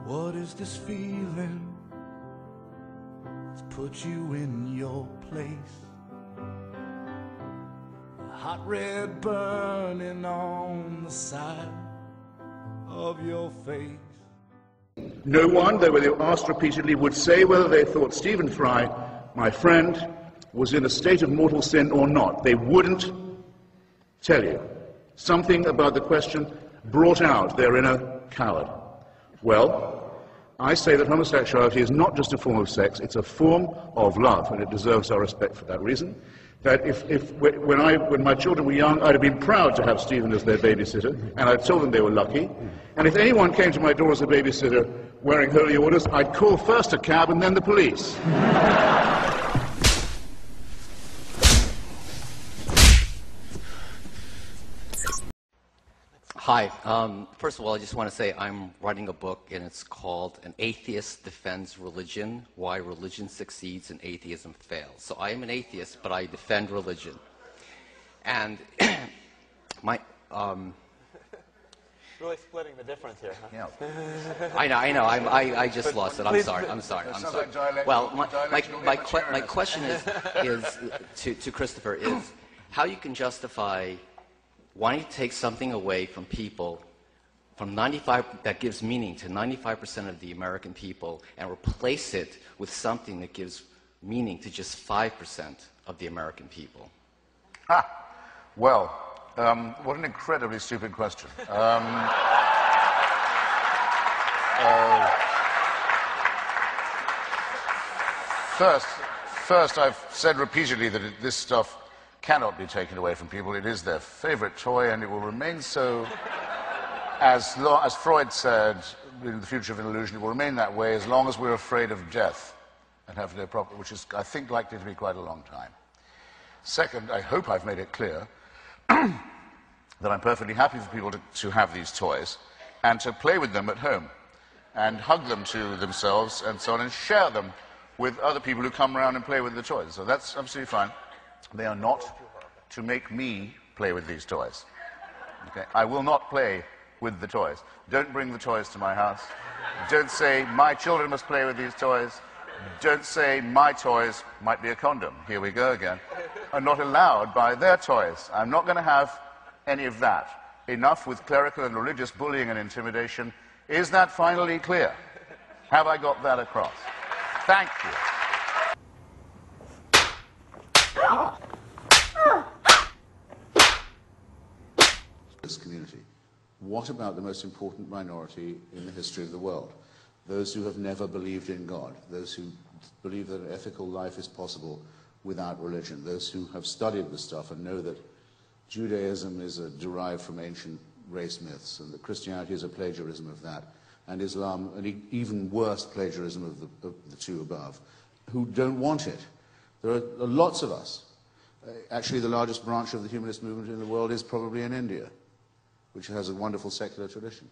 What is this feeling that's put you in your place? A hot red burning on the side of your face. No one, though they were asked repeatedly, would say whether they thought Stephen Fry, my friend, was in a state of mortal sin or not. They wouldn't tell you. Something about the question brought out their inner coward. Well, I say that homosexuality is not just a form of sex, it's a form of love, and it deserves our respect for that reason. That when my children were young, I'd have been proud to have Stephen as their babysitter, and I'd told them they were lucky. And if anyone came to my door as a babysitter wearing holy orders, I'd call first a cab and then the police. Hi. First of all, I just want to say I'm writing a book, and it's called An Atheist Defends Religion, Why Religion Succeeds and Atheism Fails. So I am an atheist, but I defend religion. And my... Really splitting the difference here, huh? Yeah. I know. I just lost it. I'm sorry. Well, my question is to Christopher is how you can justify wanting to take something away from people, from 95, that gives meaning to 95% of the American people, and replace it with something that gives meaning to just 5% of the American people? Well, what an incredibly stupid question. First, I've said repeatedly that this stuff cannot be taken away from people. It is their favorite toy, and it will remain so as Freud said in The Future of an Illusion, it will remain that way as long as we're afraid of death and have no problem, which is, I think, likely to be quite a long time. Second, I hope I've made it clear that I'm perfectly happy for people to have these toys and to play with them at home and hug them to themselves and so on and share them with other people who come around and play with the toys. So that's absolutely fine. They are not to make me play with these toys. Okay? I will not play with the toys. Don't bring the toys to my house. Don't say, my children must play with these toys. Don't say, my toys might be a condom. Here we go again. Are not allowed by their toys. I'm not going to have any of that. Enough with clerical and religious bullying and intimidation. Is that finally clear? Have I got that across? Thank you. This community. What about the most important minority in the history of the world? Those who have never believed in God, those who believe that an ethical life is possible without religion, those who have studied the stuff and know that Judaism is derived from ancient race myths and that Christianity is a plagiarism of that, and Islam an even worse plagiarism of the two above, who don't want it. There are lots of us. Actually, the largest branch of the humanist movement in the world is probably in India, which has a wonderful secular tradition.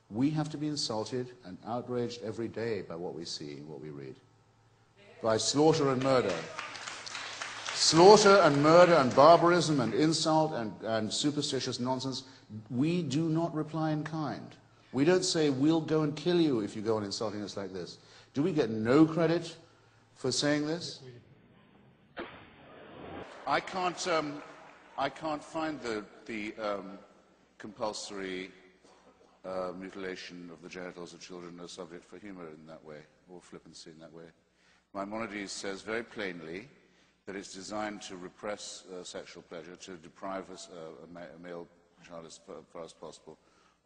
We have to be insulted and outraged every day by what we see and what we read. By slaughter and murder. Slaughter and murder and barbarism and insult and superstitious nonsense. We do not reply in kind. We don't say, we'll go and kill you if you go on insulting us like this. Do we get no credit for saying this? I can't find the compulsory mutilation of the genitals of children a subject for humor in that way, or flippancy in that way. Maimonides says very plainly that it's designed to repress sexual pleasure, to deprive a male child as far as possible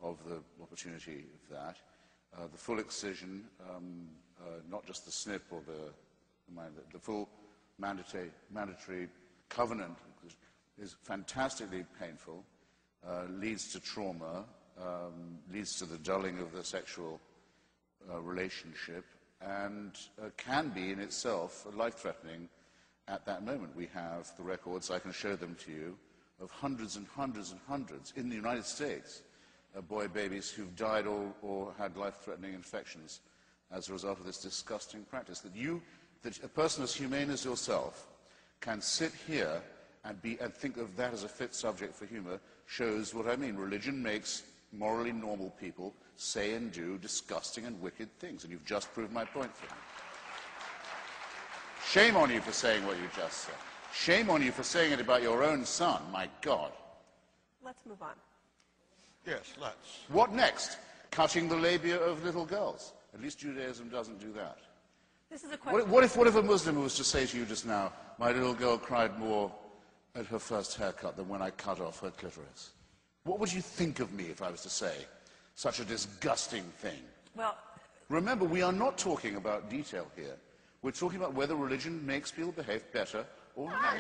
of the opportunity of that. The full excision, not just the snip or the full mandatory covenant is fantastically painful, leads to trauma, leads to the dulling of the sexual relationship, and can be in itself life-threatening at that moment. We have the records, I can show them to you, of hundreds and hundreds and hundreds in the United States, boy babies who've died or had life-threatening infections as a result of this disgusting practice. That a person as humane as yourself can sit here and think of that as a fit subject for humor shows what I mean. Religion makes morally normal people say and do disgusting and wicked things. And you've just proved my point for me. Shame on you for saying what you just said. Shame on you for saying it about your own son, my God. Let's move on. Yes, let's. What next? Cutting the labia of little girls. At least Judaism doesn't do that. This is a question. What if a Muslim was to say to you just now, my little girl cried more at her first haircut than when I cut off her clitoris? What would you think of me if I was to say such a disgusting thing? Well, remember, we are not talking about detail here. We're talking about whether religion makes people behave better or not.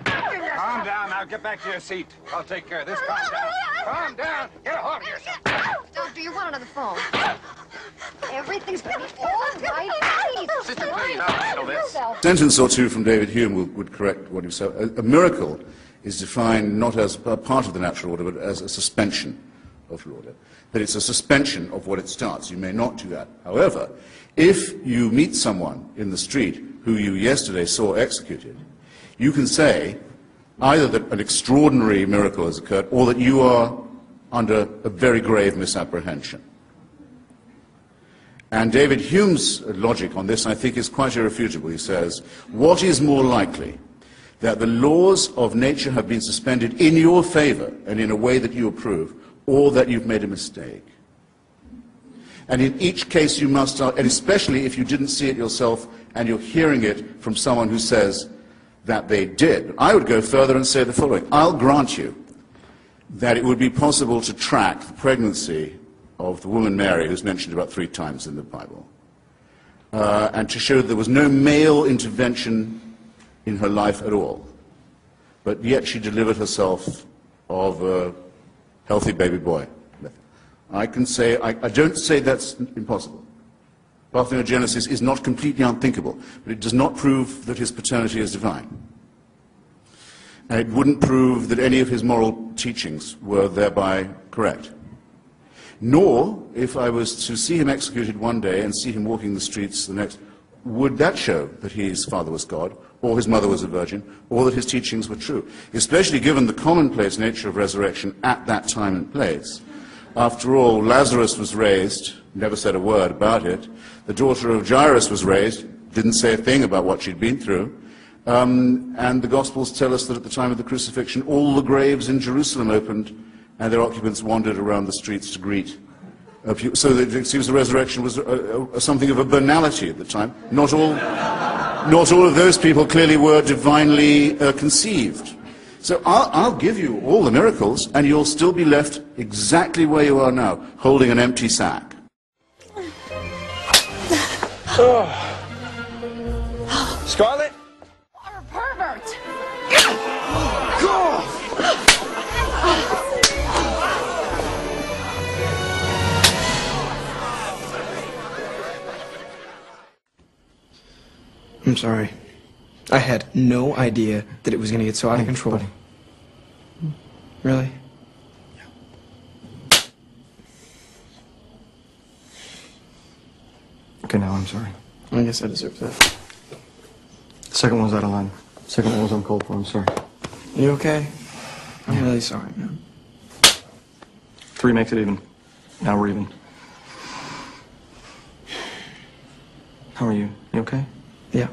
Calm down now. Get back to your seat. I'll take care of this. Calm down. Calm down. Get a hold of yourself. Doctor, you're one on the phone. Everything's gonna be all right. Sister, please, I'll handle this. A sentence or two from David Hume would correct what you said. A miracle is defined not as a part of the natural order, but as a suspension of the order. That it's a suspension of what it starts. You may not do that. However, if you meet someone in the street who you yesterday saw executed, you can say either that an extraordinary miracle has occurred or that you are under a very grave misapprehension. And David Hume's logic on this, I think, is quite irrefutable. He says, what is more likely, that the laws of nature have been suspended in your favor and in a way that you approve, or that you've made a mistake? And in each case you must, and especially if you didn't see it yourself and you're hearing it from someone who says that they did. I would go further and say the following. I'll grant you that it would be possible to track the pregnancy of the woman Mary, who's mentioned about 3 times in the Bible, and to show that there was no male intervention in her life at all. But yet she delivered herself of a healthy baby boy. I can say, I don't say that's impossible. Parthenogenesis is not completely unthinkable, but it does not prove that his paternity is divine. And it wouldn't prove that any of his moral teachings were thereby correct. Nor, if I was to see him executed one day and see him walking the streets the next, would that show that his father was God, or his mother was a virgin, or that his teachings were true, especially given the commonplace nature of resurrection at that time and place. After all, Lazarus was raised, never said a word about it. The daughter of Jairus was raised, didn't say a thing about what she'd been through. And the Gospels tell us that at the time of the crucifixion, all the graves in Jerusalem opened, and their occupants wandered around the streets to greet. So that it seems the resurrection was something of a banality at the time. Not all of those people clearly were divinely conceived. So I'll give you all the miracles, and you'll still be left exactly where you are now, holding an empty sack. Scarlett? What a pervert! I'm sorry. I had no idea that it was going to get so out of control. Buddy. Really? Yeah. Okay, now I'm sorry. I guess I deserve that. The second one's out of line. The second one was uncalled for. I'm sorry. You okay? I'm really sorry, man. 3 makes it even. Now we're even. How are you? You okay? Yeah.